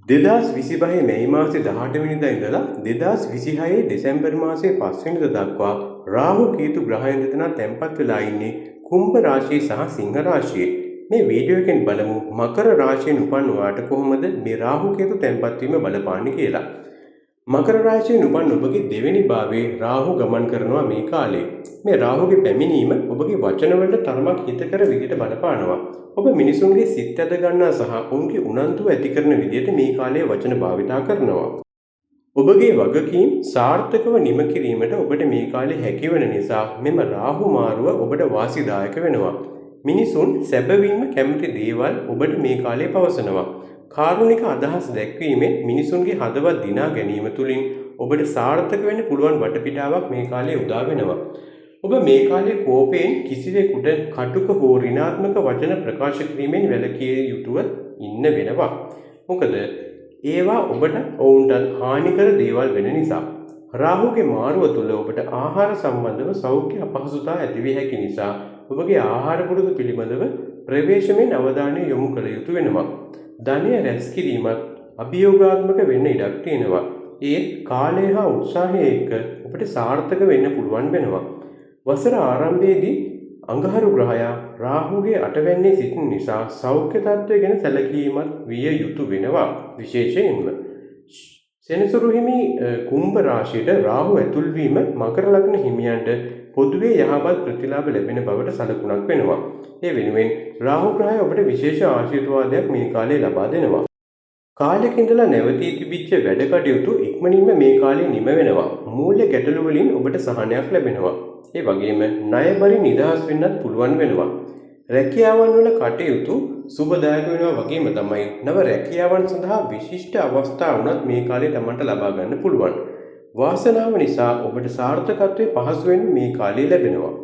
2025 මැයි මාසේ 18 වෙනිදා ඉඳලා 2026 දෙසැම්බර් මාසේ 5 වෙනිදා දක්වා රාහු කේතු ග්‍රහයන් දෙදෙනා තැන්පත් වෙලා ඉන්නේ කුම්භ රාශිය සහ සිංහ රාශියේ. මේ වීඩියෝ එකෙන් බලමු මකර රාශියෙන් උපන් ඔයාට කොහොමද මේ රාහු කේතු තැන්පත් වීම බලපාන්නේ කියලා. මකර රාශියෙන් උපන් ඔබගේ දෙවෙනි භාවයේ රාහු ගමන් කරනවා මේ කාලේ. මේ රාහුගේ පැමිණීම ඔබගේ වචන වලට තරමක් හිතකර විදිහට බලපානවා. ඔබ මිනිසුන්ගේ සිත් ඇද ගන්නා සහ ඔවුන්ගේ උනන්දුව ඇති කරන විදිහට මේ කාලයේ වචන භාවිතා කරනවා. ඔබගේ වගකීම් සාර්ථකව නිම කිරීමට ඔබට මේ කාලේ හැකියවන නිසා මෙම රාහු මාරුව ඔබට වාසිදායක වෙනවා. මිනිසුන් සැබවින්ම කැමති දේවල් ඔබට මේ කාලේ පවසනවා. කාරුණික අදහස් දැක්වීමෙන් මිනිසුන්ගේ හදවත් දිනා ගැනීම තුළින් ඔබට සාර්ථක වෙන්න පුළුවන් වටපිටාවක් මේ කාලේ උදා වෙනවා. ඔබ මේ කාලේ කෝපයෙන් කිසිවෙකුට කටුක හෝ ඍණාත්මක වචන ප්‍රකාශ කිරීමෙන් වැළකිය යුතුව ඉන්න වෙනවා. මොකද ඒවා ඔබට ඔවුන්ට හානිකර දේවල් වෙන නිසා. රාහුගේ මාරුව තුළ ඔබට ආහාර සම්බන්ධව සෞඛ්‍ය අපහසුතා ඇතිවිය හැකි නිසා ඔබගේ ආහාර පුරුදු පිළිබඳව ප්‍රවේශමෙන් අවධානය යොමු කළ යුතු වෙනවා. ධනය රැස් කිරීමත් අභියෝගාත්මක වෙන්න ඉඩක් තියෙනවා. ඒත් කාලය හා උත්සාහය එක්ක ඔබට සාර්ථක වෙන්න පුළුවන් වෙනවා. වසර ආරම්භයේදී අඟහරු ග්‍රහයා රාහුගේ අටවැන්නේ සිටින නිසා සෞඛ්‍ය තත්ත්වය ගැන සැලකීමත් විය යුතු වෙනවා. විශේෂයෙන්ම සෙනසුරු හිමි කුම්භ රාශියට රාහු ඇතුල් වීම මකර ලග්න හිමියන්ට පොදුවේ යහපත් ප්‍රතිලාභ ලැබෙන බවට සලකුණක් වෙනවා. ඒ වෙනුවෙන් රාහු ග්‍රහය ඔබට විශේෂ ආශිර්වාදයක් මේ කාලේ ලබා දෙනවා. කාලෙක ඉඳලා නැවතී තිබිච්ච වැඩ කටයුතු ඉක්මනින්ම මේ කාලේ නිම වෙනවා. මූල්‍ය ගැටලු වලින් ඔබට සහනයක් ලැබෙනවා. ඒ වගේම ණයබරින් නිදහස් වෙන්නත් පුළුවන් වෙනවා. රැකියාවන් වල කටයුතු සුබදායක වෙනවා වගේම තමයි නව රැකියාවන් සඳහා විශිෂ්ට අවස්ථා වුණත් මේ කාලේ තමන්ට ලබා ගන්න පුළුවන්. වාසනාව නිසා ඔබට සාර්ථකත්වයේ පහසුවෙන් මේ කාලේ ලැබෙනවා.